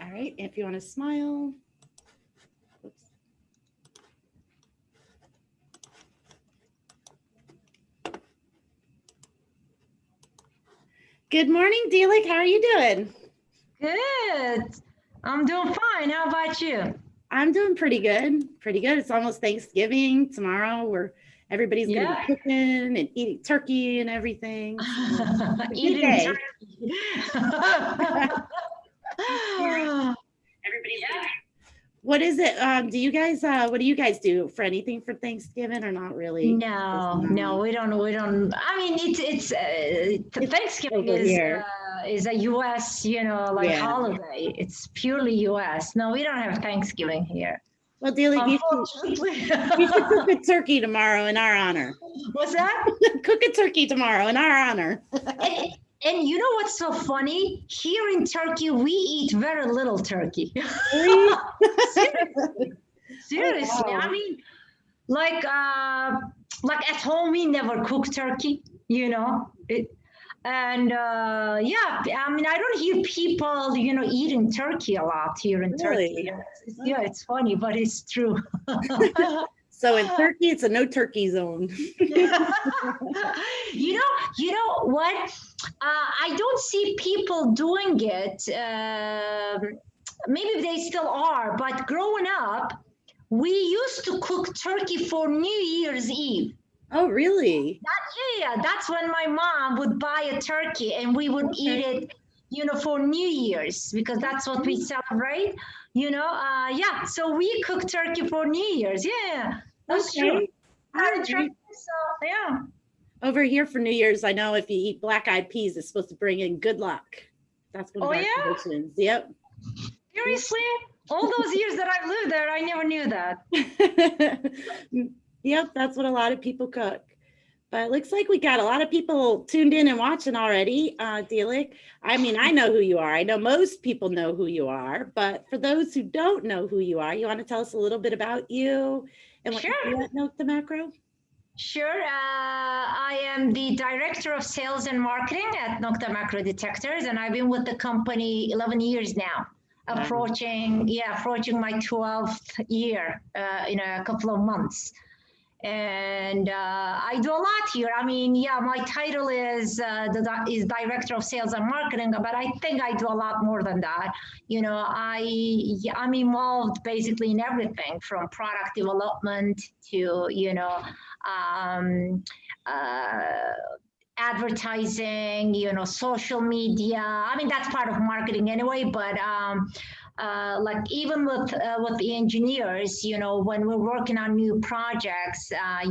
All right, if you want to smile. Oops. Good morning, Dilek. How are you doing? Good. I'm doing fine. How about you? I'm doing pretty good. Pretty good. It's almost Thanksgiving tomorrow, where everybody's going to be cooking and eating turkey and everything. So eating turkey. Everybody's What is it? Do you guys? What do you guys do for anything for Thanksgiving, or not really? No, we don't. I mean, it's Thanksgiving is a U.S. holiday. It's purely U.S. No, we don't have Thanksgiving here. Well, Dilek, you should cook a turkey tomorrow in our honor. What's that? Cook a turkey tomorrow in our honor. And you know what's so funny? Here in Turkey, we eat very little turkey. Seriously. Oh, wow. I mean, like at home, we never cook turkey, And yeah, I mean, I don't hear people, eating turkey a lot here in Turkey. Yeah, it's funny, but it's true. So in Turkey, it's a no turkey zone. You know what? I don't see people doing it. Maybe they still are, but growing up, we used to cook turkey for New Year's Eve. Oh, really? Yeah, that's when my mom would buy a turkey and we would eat it, for New Year's, because that's what we celebrate, yeah. So we cook turkey for New Year's. Yeah, that's true. So, yeah. Over here for New Year's, I know if you eat black-eyed peas, it's supposed to bring in good luck. That's one of our traditions. Yep. Seriously? All those years that I've lived there, I never knew that. Yep, that's what a lot of people cook. But it looks like we got a lot of people tuned in and watching already, Dilek. I mean, I know who you are. I know most people know who you are. But for those who don't know who you are, you want to tell us a little bit about you and what you do at Nokta Makro? Sure. I am the Director of Sales and Marketing at Nokta Makro Detectors, and I've been with the company 11 years now. Approaching my 12th year in a couple of months. And I do a lot here. I mean, yeah, my title is Director of Sales and Marketing, but I think I do a lot more than that. I'm involved basically in everything from product development to, advertising, social media. I mean, that's part of marketing anyway, but like even with the engineers, when we're working on new projects, I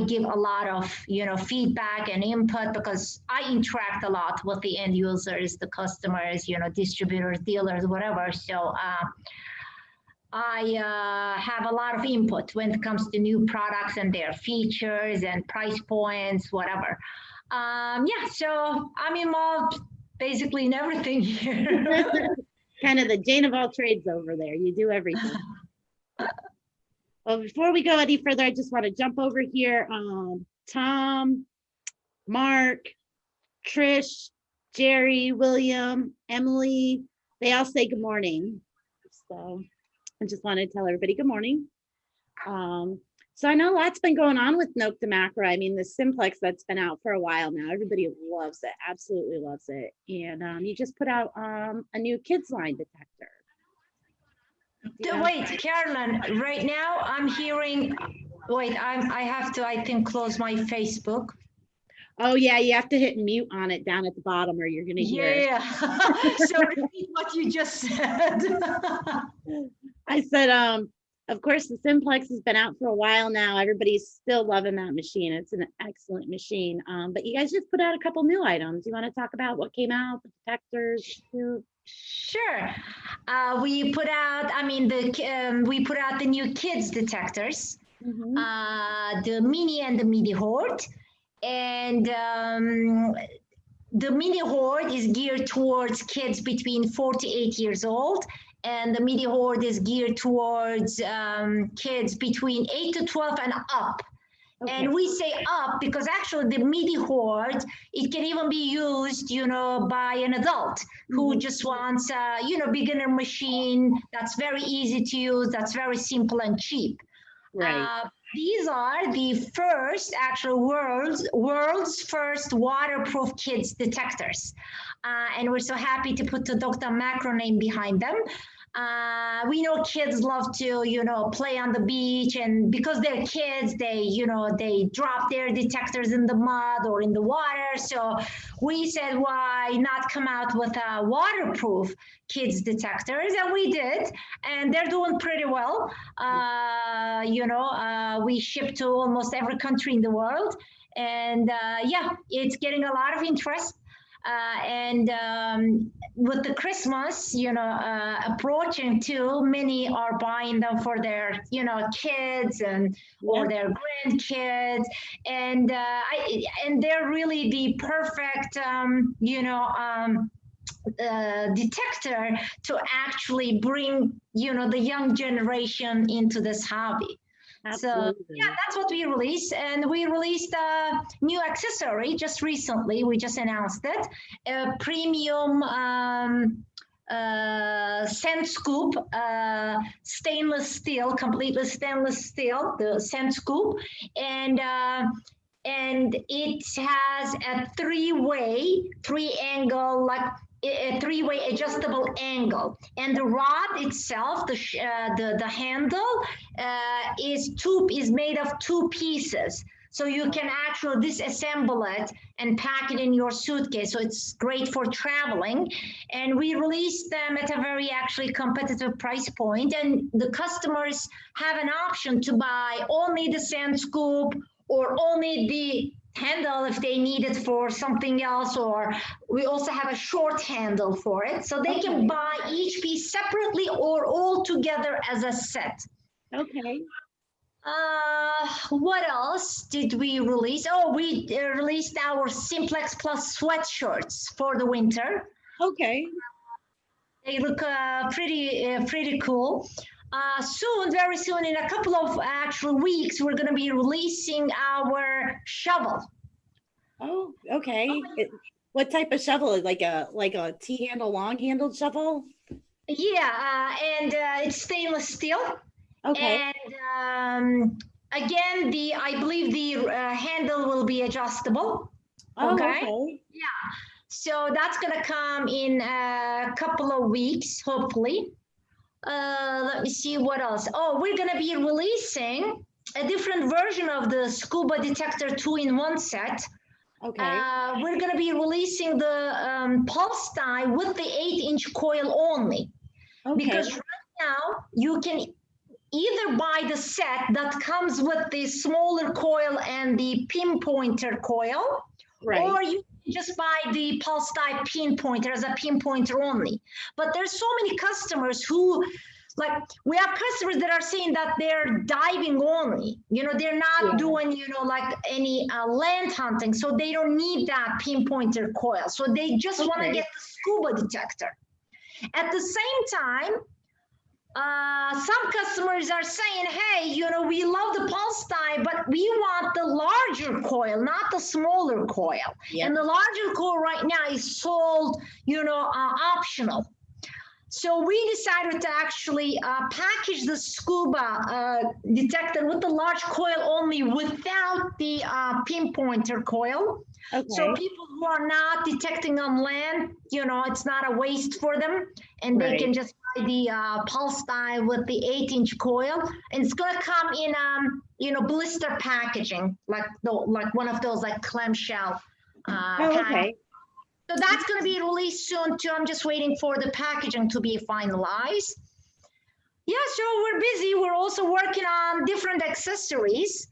give a lot of, feedback and input because I interact a lot with the end users, the customers, distributors, dealers, whatever. So I have a lot of input when it comes to new products and their features and price points, whatever. Yeah, so I'm involved basically in everything here. Kind of the Jane of all trades over there. You do everything. Well, before we go any further, I just want to jump over here. Tom, Mark, Trish, Jerry, William, Emily, they all say good morning. So I just want to tell everybody good morning. So I know lots been going on with Nokta Makro. I mean, the Simplex that's been out for a while now. Everybody loves it, absolutely loves it. And you just put out a new kids line detector. Wait, Carolyn, right now I'm hearing, wait, I have to, I think, close my Facebook. Oh yeah, you have to hit mute on it down at the bottom or you're gonna hear it. Yeah, so repeat what you just said. I said, of course, the Simplex has been out for a while now. Everybody's still loving that machine. It's an excellent machine. But you guys just put out a couple new items. You want to talk about what came out, the detectors? Sure. We put out, I mean, we put out the new kids detectors, the mini and the midi horde. And the mini horde is geared towards kids between 4 to 8 years old. And the midi horde is geared towards kids between 8 to 12 and up. Okay. And we say up because actually the MIDI horde, it can even be used, you know, by an adult who just wants a, you know, beginner machine that's very easy to use, that's very simple and cheap. Right. These are the first, actual world's first waterproof kids detectors. And we're so happy to put the Nokta Makro name behind them. We know kids love to, you know, play on the beach, and because they're kids, they, you know, they drop their detectors in the mud or in the water. So we said, why not come out with a waterproof kids detectors? And we did, and they're doing pretty well. You know, we ship to almost every country in the world, and yeah, it's getting a lot of interest. With the Christmas, you know, approaching too, many are buying them for their, you know, kids and or their grandkids, and they're really the perfect, you know, detector to actually bring, you know, the young generation into this hobby. Absolutely. So yeah, that's what we released, and we released a new accessory just recently. We just announced it, a premium scent scoop, stainless steel, completely stainless steel, the scent scoop, and it has a three-angle, like a three-way adjustable angle, and the rod itself, the handle, is made of two pieces, so you can actually disassemble it and pack it in your suitcase. So it's great for traveling, and we released them at a very actually competitive price point, and the customers have an option to buy only the sand scoop or only the handle if they need it for something else, or we also have a short handle for it, so they can buy each piece separately or all together as a set. Okay. What else did we release? Oh, we released our Simplex Plus sweatshirts for the winter. Okay. They look pretty cool. Soon, very soon, in a couple of actual weeks, we're going to be releasing our shovel. Oh, okay. What type of shovel? Like a T-handle, long-handled shovel? Yeah, and it's stainless steel. Okay. And again, I believe the handle will be adjustable. Oh, Okay. Yeah. So that's going to come in a couple of weeks, hopefully. Let me see what else. Oh, we're going to be releasing a different version of the Scuba Detector 2-in-1 set. Okay. We're going to be releasing the pulse die with the 8-inch coil only. Okay. Because right now, you can either buy the set that comes with the smaller coil and the pinpointer coil, or you just buy the pulse die pinpointer as a pinpointer only. But there's so many customers who, like, we have customers that are saying that they're diving only, you know, they're not doing, you know, like any land hunting, so they don't need that pinpointer coil, so they just want to get the scuba detector. At the same time, some customers are saying, hey, you know, we love the pulse die, but we want the larger coil, not the smaller coil. And the larger coil right now is sold, you know, optional. So we decided to actually package the scuba detector with the large coil only without the pinpointer coil. So people who are not detecting on land, you know, it's not a waste for them, and they can just buy the pulse die with the 8-inch coil, and it's going to come in, you know, blister packaging, like one of those like clamshell packaging. So that's going to be released soon too. I'm just waiting for the packaging to be finalized. Yeah, so we're busy. We're also working on different accessories.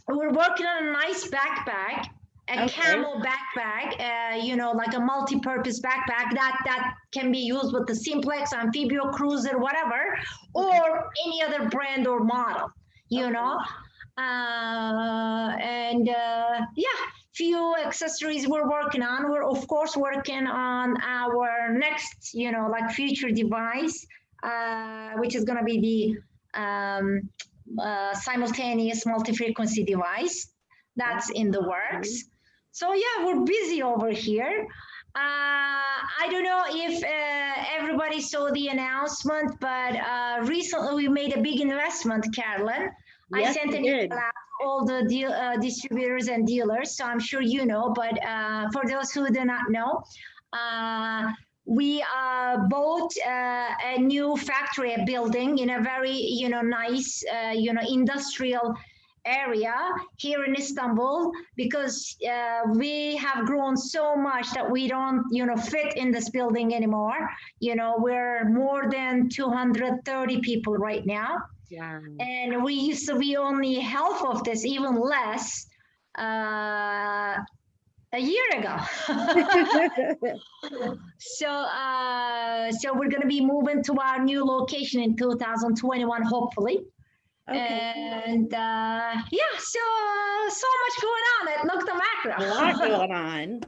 We're working on a nice backpack, a camel backpack, you know, like a multi-purpose backpack that can be used with the Simplex, Amphibio, Cruiser, whatever, or any other brand or model, you know. Yeah, few accessories we're working on. We're of course working on our next, you know, like future device, which is going to be the simultaneous multi-frequency device. That's in the works. So yeah, we're busy over here. I don't know if everybody saw the announcement, but recently we made a big investment, Carolyn. Yes, I sent an email out to all the distributors and dealers, so I'm sure you know, but for those who do not know, we bought a new factory, a building in a very, nice, industrial area here in Istanbul, because we have grown so much that we don't, fit in this building anymore. We're more than 230 people right now. Yeah. And we used to be only half of this, even less, a year ago. So we're going to be moving to our new location in 2021, hopefully. Okay. And yeah, so much going on at Nokta Makro. A lot going on.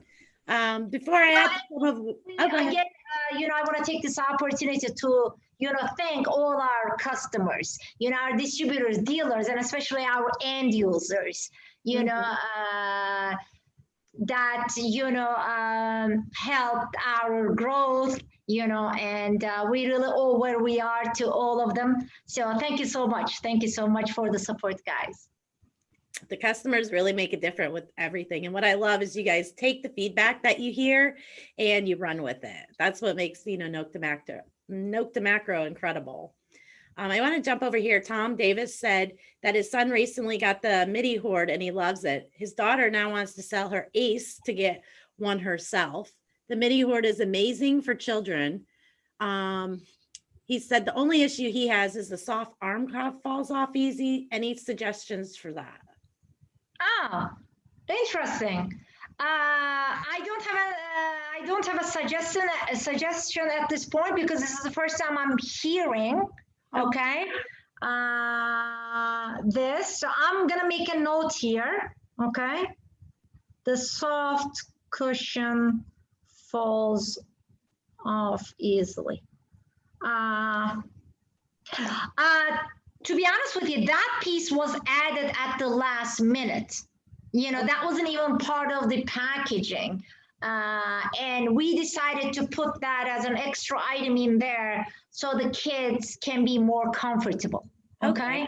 Before I add some of, again, I want to take this opportunity to, thank all our customers, our distributors, dealers, and especially our end users, that, helped our growth, and we really owe where we are to all of them. So thank you so much. Thank you so much for the support, guys. the customers really make a difference with everything. And what I love is you guys take the feedback that you hear and you run with it. That's what makes, Nokta Makro incredible. I want to jump over here. Tom Davis said that his son recently got the MIDI horde and he loves it. His daughter now wants to sell her Ace to get one herself. The MIDI horde is amazing for children. He said the only issue he has is the soft arm cuff falls off easy. Any suggestions for that? Oh, interesting. I don't have a suggestion at this point, because this is the first time I'm hearing. Okay, this. So I'm gonna make a note here. Okay, the soft cushion falls off easily. To be honest with you, that piece was added at the last minute. That wasn't even part of the packaging. And we decided to put that as an extra item in there so the kids can be more comfortable. Okay.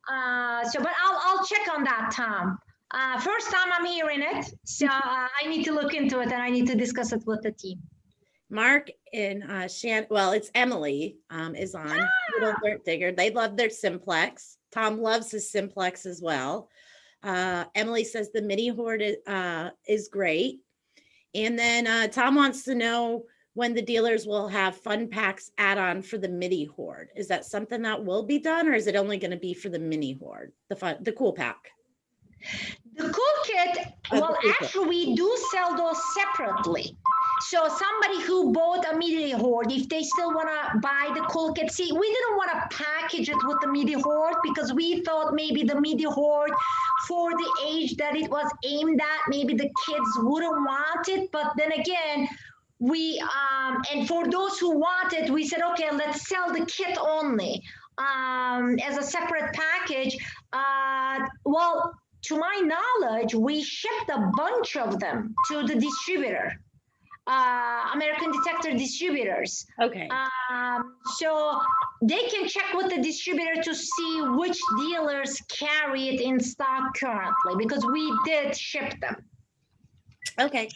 But I'll check on that, Tom. First time I'm hearing it, so I need to look into it and I need to discuss it with the team. Mark and it's Emily is on Little Dirt Digger. They love their Simplex. Tom loves his Simplex as well. Emily says the MIDI horde is great. And then Tom wants to know when the dealers will have fun packs add-on for the MIDI horde. Is that something that will be done, or is it only going to be for the mini horde, the cool pack? The cool kit, actually, we do sell those separately. So somebody who bought a MIDI horde, if they still want to buy the cool kit, see, we didn't want to package it with the MIDI horde because we thought maybe the MIDI horde, for the age that it was aimed at, maybe the kids wouldn't want it. But then again, we, and for those who want it, we said, okay, let's sell the kit only as a separate package. Well, to my knowledge, we shipped a bunch of them to the distributor. American Detector distributors. Okay. So they can check with the distributor to see which dealers carry it in stock currently, because we did ship them. Okay.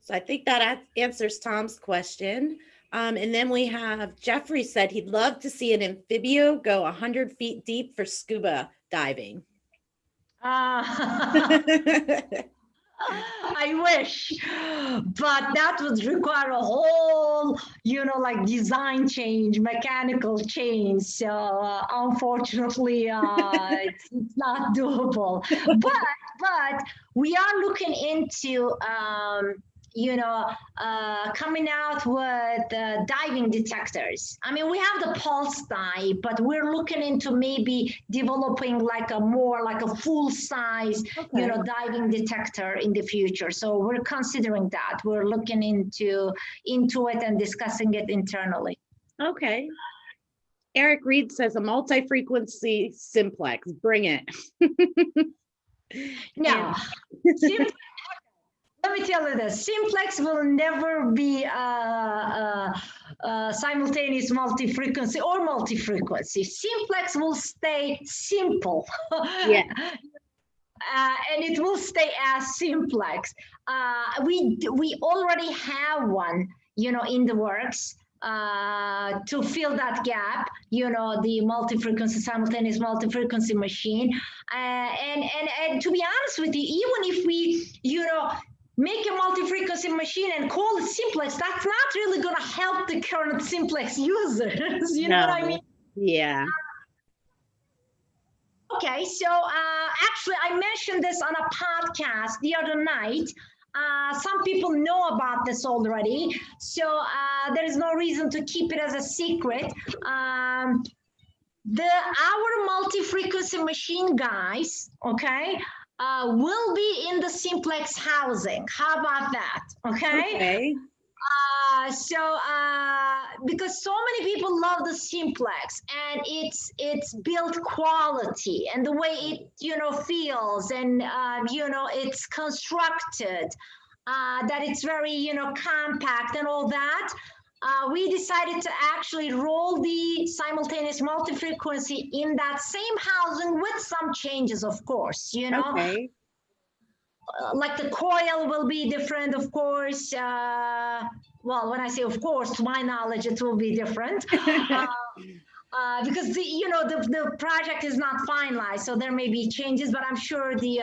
So I think that answers Tom's question. And then we have Jeffrey said he'd love to see an amphibio go 100 feet deep for scuba diving. I wish, but that would require a whole, like design change, mechanical change. So unfortunately, it's not doable. But we are looking into, coming out with diving detectors. I mean, we have the pulse dive, but we're looking into maybe developing like a full size, diving detector in the future. So we're considering that. We're looking into it and discussing it internally. Okay. Eric Reed says a multi-frequency simplex. Bring it. No, let me tell you this, simplex will never be simultaneous multi-frequency or multi-frequency. Simplex will stay simple. Yeah. And it will stay as simplex. We already have one, in the works to fill that gap, the multi-frequency, simultaneous multi-frequency machine. And to be honest with you, even if we, make a multi-frequency machine and call it simplex, that's not really going to help the current simplex users. You know what I mean? Yeah. Okay, so actually I mentioned this on a podcast the other night. Some people know about this already, so there is no reason to keep it as a secret. Our multi-frequency machine, guys, okay, will be in the simplex housing. How about that? Okay. Because so many people love the simplex and it's build quality and the way it feels and it's constructed, that it's very compact and all that. We decided to actually roll the simultaneous multi-frequency in that same housing with some changes, of course, Okay. like the coil will be different, of course. Well, when I say of course, to my knowledge, it will be different. Because the project is not finalized, so there may be changes, but I'm sure the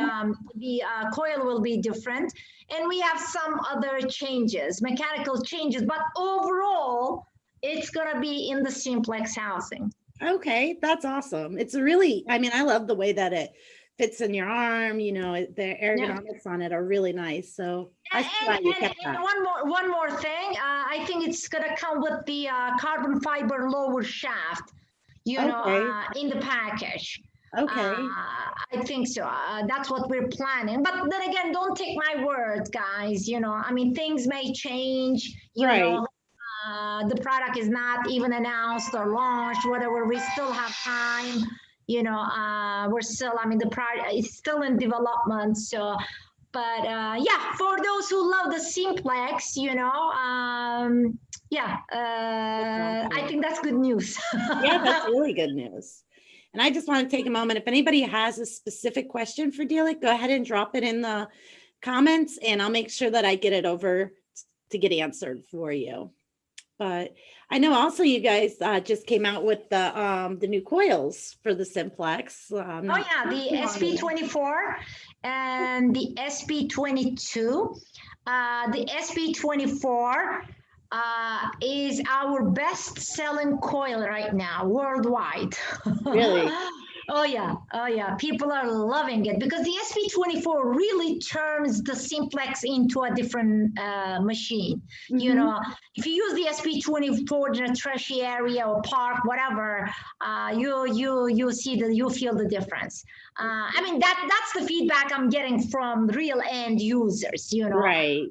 coil will be different, and we have some other changes, mechanical changes, but overall, it's gonna be in the simplex housing. Okay, that's awesome. It's really, I mean, I love the way that it fits in your arm. The ergonomics on it are really nice. So I glad you kept that. And one more thing, I think it's gonna come with the carbon fiber lower shaft, in the package. Okay. I think so. That's what we're planning. But then again, don't take my word, guys. I mean, things may change. Right. The product is not even announced or launched, whatever. We still have time. We're still, I mean, the product is still in development. So, but yeah, for those who love the simplex, I think that's good news. Yeah, that's really good news. And I just want to take a moment. If anybody has a specific question for Dilek, go ahead and drop it in the comments and I'll make sure that I get it over to get answered for you. But I know also you guys just came out with the new coils for the simplex. Oh yeah, the SP24 and the SP22. The SP24 is our best-selling coil right now worldwide. Really? Oh yeah, people are loving it because the SP24 really turns the simplex into a different machine. If you use the SP24 in a trashy area or park, whatever, you feel the difference. I mean that's the feedback I'm getting from real end users. Right.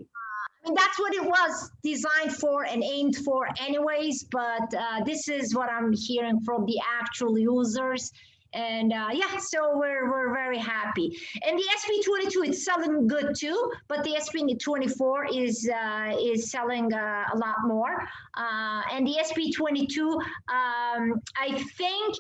I mean, that's what it was designed for and aimed for anyways, but this is what I'm hearing from the actual users. And yeah, so we're very happy. And the SP22 is selling good too, but the SP24 is selling a lot more. And the SP22, I think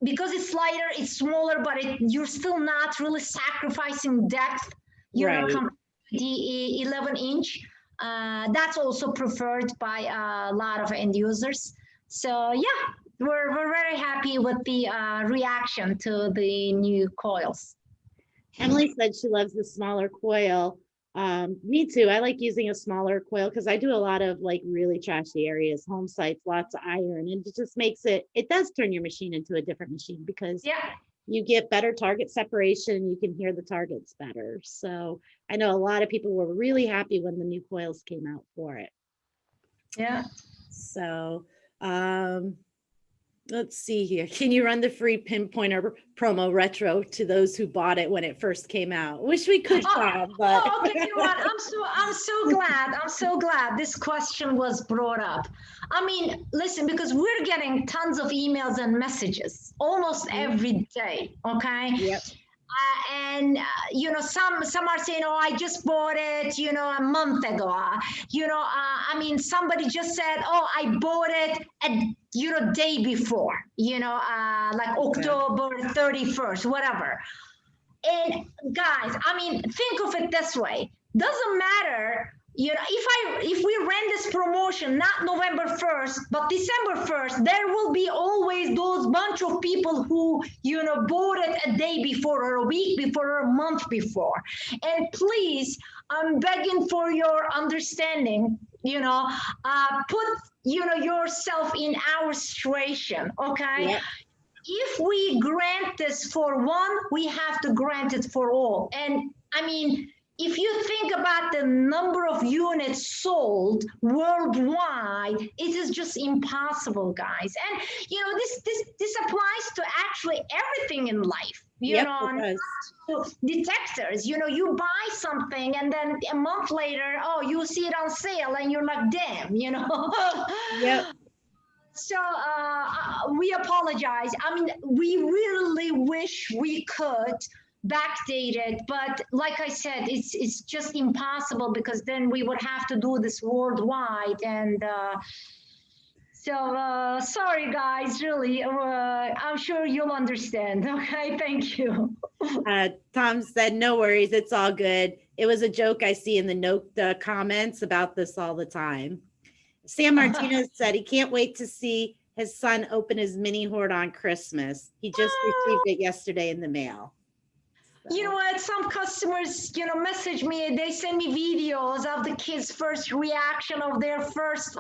because it's lighter, it's smaller, but you're still not really sacrificing depth. Compared to the 11-inch. That's also preferred by a lot of end users. So yeah. We're very happy with the reaction to the new coils. Emily said she loves the smaller coil. Me too. I like using a smaller coil because I do a lot of like really trashy areas, home sites, lots of iron, and it just makes it does turn your machine into a different machine because you get better target separation. You can hear the targets better. So I know a lot of people were really happy when the new coils came out for it. Yeah. So, Let's see here. Can you run the free pinpointer promo retro to those who bought it when it first came out? Wish we could, Tom, but Okay, you know what? I'm so glad this question was brought up. I mean, listen, because we're getting tons of emails and messages almost every day. Okay. yep. And you know, some are saying, oh, I just bought it, you know, a month ago. I mean, somebody just said, oh, I bought it at, you know, day before, you know, like October 31st, whatever. And guys, I mean, think of it this way. Doesn't matter, you know, if we ran this promotion not November 1st, but December 1st, there will be always those bunch of people who, you know, bought it a day before or a week before or a month before. And please, I'm begging for your understanding, you know, put, you know, yourself in our situation, okay? Yep. If we grant this for one, we have to grant it for all. And I mean, if you think about the number of units sold worldwide, it is just impossible, guys. And you know, this applies to actually everything in life. You Yep, know, it not to detectors. You know, you buy something and then a month later, oh, you see it on sale and you're like, damn, you know. Yep. So we apologize. I mean, we really wish we could backdate it, but like I said, it's just impossible because then we would have to do this worldwide. And so sorry, guys, really. I'm sure you'll understand. Okay, thank you. Tom said, no worries. It's all good. It was a joke I see in the Nokta comments about this all the time. Sam Martinez said he can't wait to see his son open his mini horde on Christmas. He just received it yesterday in the mail. You know what? Some customers, you know, message me. They send me videos of the kids' first reaction of their first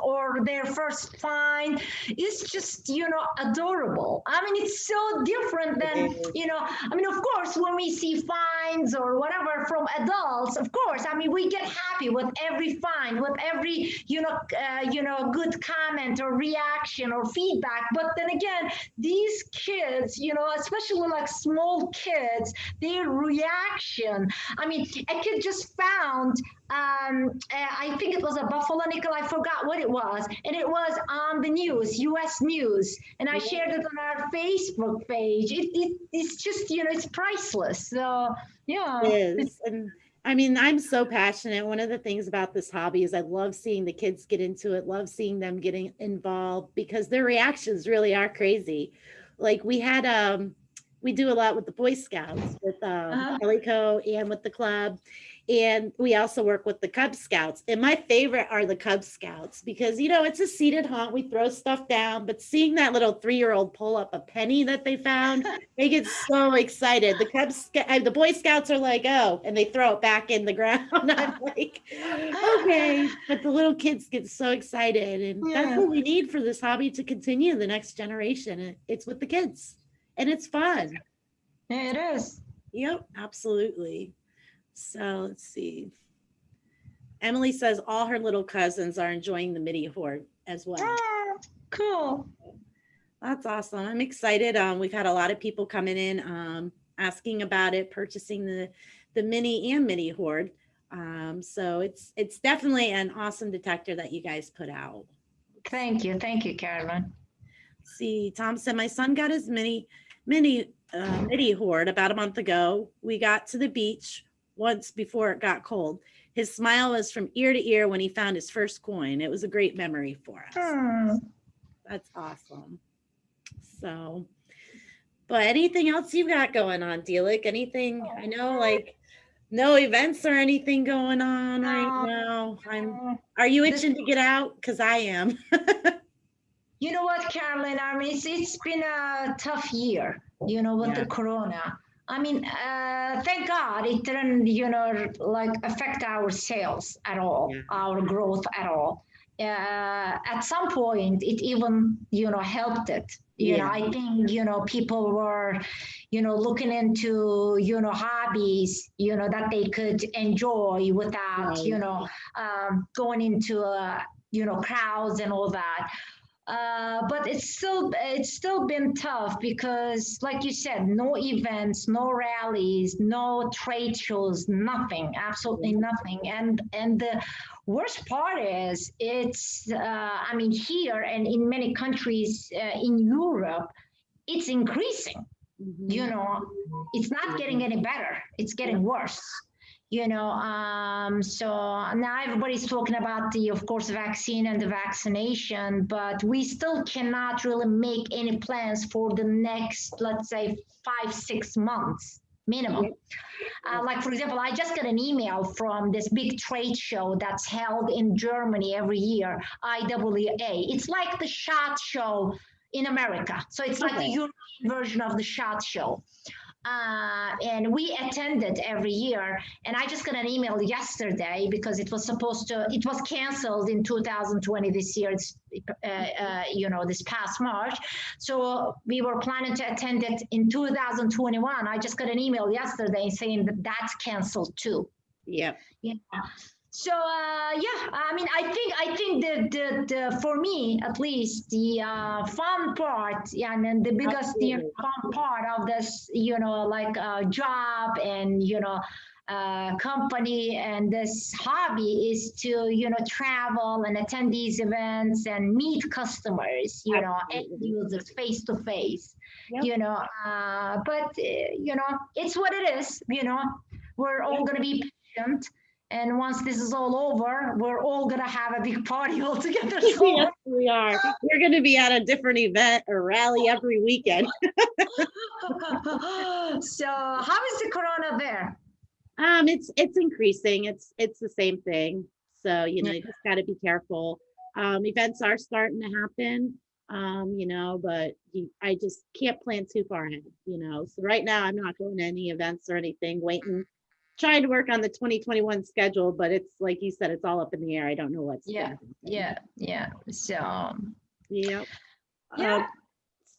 find. It's just, you know, adorable. I mean, it's so different than, you know, I mean, of course, when we see finds or whatever from adults, of course, I mean, we get happy with every find, with every, you know, good comment or reaction or feedback. But then again, these kids, you know, especially like small kids, their reaction. I mean, a kid just found, I think it was a buffalo nickel. I forgot what it was. And it was on the news, US news. And I shared it on our Facebook page. It's just, you know, it's priceless. So, yeah. It is. And I mean, I'm so passionate. One of the things about this hobby is I love seeing the kids get into it, love seeing them getting involved because their reactions really are crazy. Like we had, we do a lot with the Boy Scouts, with Kellyco and with the club. And we also work with the Cub Scouts. And my favorite are the Cub Scouts because, you know, it's a seated haunt. We throw stuff down, but seeing that little 3-year-old pull up a penny that they found, they get so excited. The Boy Scouts are like, oh, and they throw it back in the ground. I'm like, okay. But the little kids get so excited. And that's what we need for this hobby to continue the next generation. It's with the kids. And it's fun. Yeah, it is. Yep, absolutely. So let's see. Emily says all her little cousins are enjoying the mini horde as well. Oh, cool. That's awesome. I'm excited. We've had a lot of people coming in asking about it, purchasing the mini and mini horde. So it's definitely an awesome detector that you guys put out. Thank you, Carolyn. See, Tom said my son got his mini horde about a month ago. We got to the beach once before it got cold. His smile was from ear to ear when he found his first coin. It was a great memory for us. That's awesome. So, but anything else you got going on, Dilek? Anything? I know, like no events or anything going on right now. Are you itching to get out? Because I am. You know what, Carolyn? I mean, it's been a tough year, you know, with the corona. I mean, thank God it didn't, you know, like affect our sales at all, our growth at all. At some point, it even, you know, helped it. You know, I think, you know, people were, you know, looking into, you know, hobbies, you know, that they could enjoy without, you know, going into, you know, crowds and all that. But it's still been tough because, like you said, no events, no rallies, no trade shows, nothing, absolutely nothing. And the worst part is it's I mean, here and in many countries in Europe, it's increasing. You know, it's not getting any better, it's getting worse. So now everybody's talking about the, of course, vaccine and the vaccination, but we still cannot really make any plans for the next, let's say, 5-6 months minimum. Like, for example, I just got an email from this big trade show that's held in Germany every year, IWA. It's like the SHOT Show in America. So it's like the European version of the SHOT Show. And we attended every year. And I just got an email yesterday because it was canceled in 2020 this year. It's, this past March. So we were planning to attend it in 2021. I just got an email yesterday saying that that's canceled too. Yeah. So I mean, I think the for me at least the fun part, and then the biggest fun part of this, job and company and this hobby is to travel and attend these events and meet customers, end users face to face. But it's what it is. We're all going to be patient. And once this is all over, we're all going to have a big party all together. So. Yes, we are. We're going to be at a different event or rally every weekend. So how is the corona there? It's increasing. It's the same thing. So, you just got to be careful. Events are starting to happen, but I just can't plan too far ahead, So right now I'm not going to any events or anything, waiting. Trying to work on the 2021 schedule, but it's like you said, it's all up in the air. I don't know what's yeah. So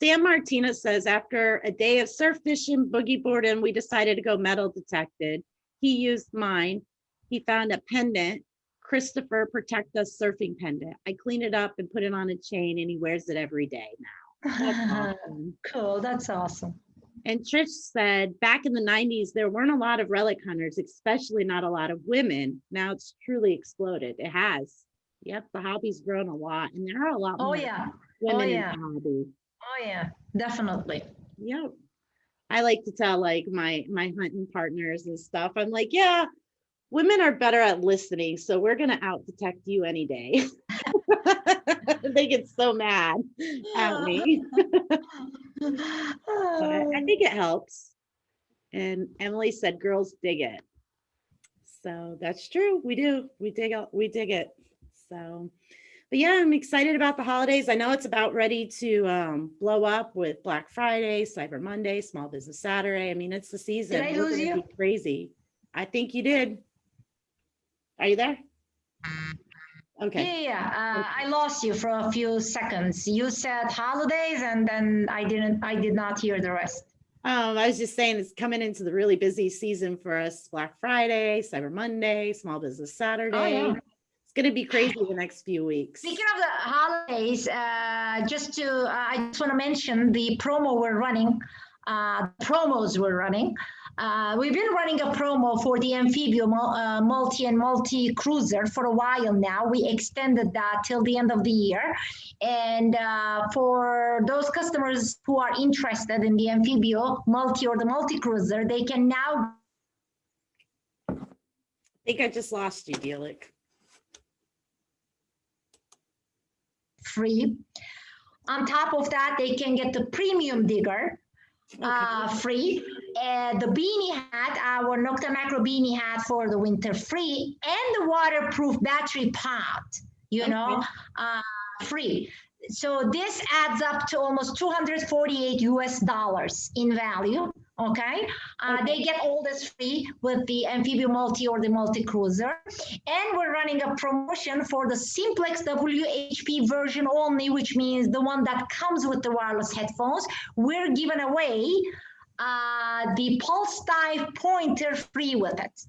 Sam Martinez says, after a day of surf fishing, boogie boarding, we decided to go metal detected. He used mine. He found a pendant, Christopher Protect Us surfing pendant. I cleaned it up and put it on a chain, and he wears it every day now. That's awesome. Cool. That's awesome. And Trish said, back in the 90s, there weren't a lot of relic hunters, especially not a lot of women. Now it's truly exploded. It has. Yep, the hobby's grown a lot. And there are a lot more women in the hobby. Oh, yeah, definitely. Yep. I like to tell my hunting partners and stuff. I'm like, yeah, women are better at listening. So we're going to out detect you any day. They get so mad at me. But I think it helps. And Emily said, girls dig it. So that's true. We do. We dig it. So, but yeah, I'm excited about the holidays. I know it's about ready to blow up with Black Friday, Cyber Monday, Small Business Saturday. I mean, it's the season. Did I lose you? Crazy. I think you did. Are you there? Okay. Yeah. I lost you for a few seconds. You said holidays, and then I did not hear the rest. I was just saying it's coming into the really busy season for us. Black Friday, Cyber Monday, Small Business Saturday. Oh, yeah. It's going to be crazy the next few weeks. Speaking of the holidays, I just want to mention the promo we're running. Promos we're running. We've been running a promo for the Amphibio multi cruiser for a while now. We extended that till the end of the year. And for those customers who are interested in the Amphibio multi or the multi cruiser, they can now. I think I just lost you, Dilek. Free. On top of that, they can get the premium digger. Free. The beanie hat, our Nokta Makro beanie hat for the winter, free, and the waterproof battery pod, free. So this adds up to almost $248 in value. Okay. They get all this free with the Amphibio Multi or the Multi Cruiser. And we're running a promotion for the Simplex WHP version only, which means the one that comes with the wireless headphones. We're giving away the Pulse Dive pointer free with it.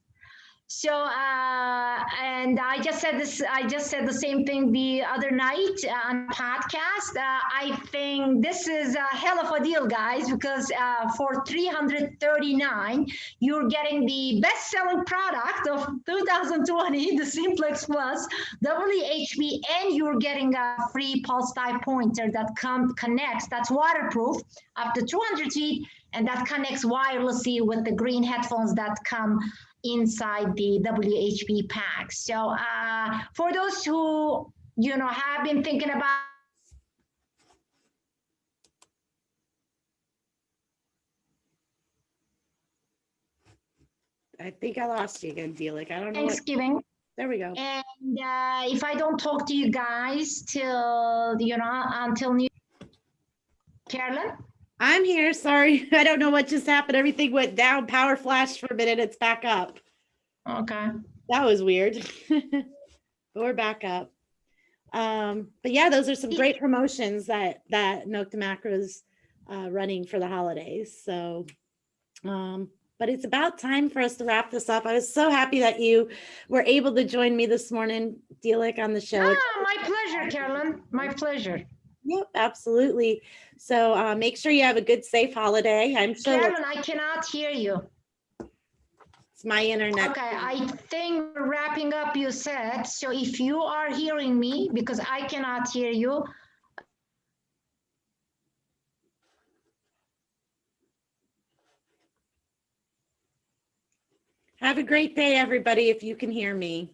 So, and I just said this. I just said the same thing the other night on podcast. I think this is a hell of a deal, guys, because for $339, you're getting the best-selling product of 2020, the Simplex Plus WHP, and you're getting a free pulse type pointer that connects. That's waterproof up to 200 feet, and that connects wirelessly with the green headphones that come inside the WHP pack. So for those who have been thinking about I think I lost you again, Dilek. I don't know. Thanksgiving. There we go. And if I don't talk to you guys till until New Carolyn. I'm here. Sorry. I don't know what just happened. Everything went down. Power flashed for a minute. It's back up. Okay. That was weird. But we're back up. But yeah, those are some great promotions that Nokta Makro is running for the holidays. So, but it's about time for us to wrap this up. I was so happy that you were able to join me this morning, Dilek, on the show. My pleasure, Carolyn. My pleasure. Yep, absolutely. So make sure you have a good, safe holiday. I'm sure. Carolyn, I cannot hear you. It's my internet. Okay, I think we're wrapping up, you said. So if you are hearing me, because I cannot hear you. Have a great day, everybody, if you can hear me.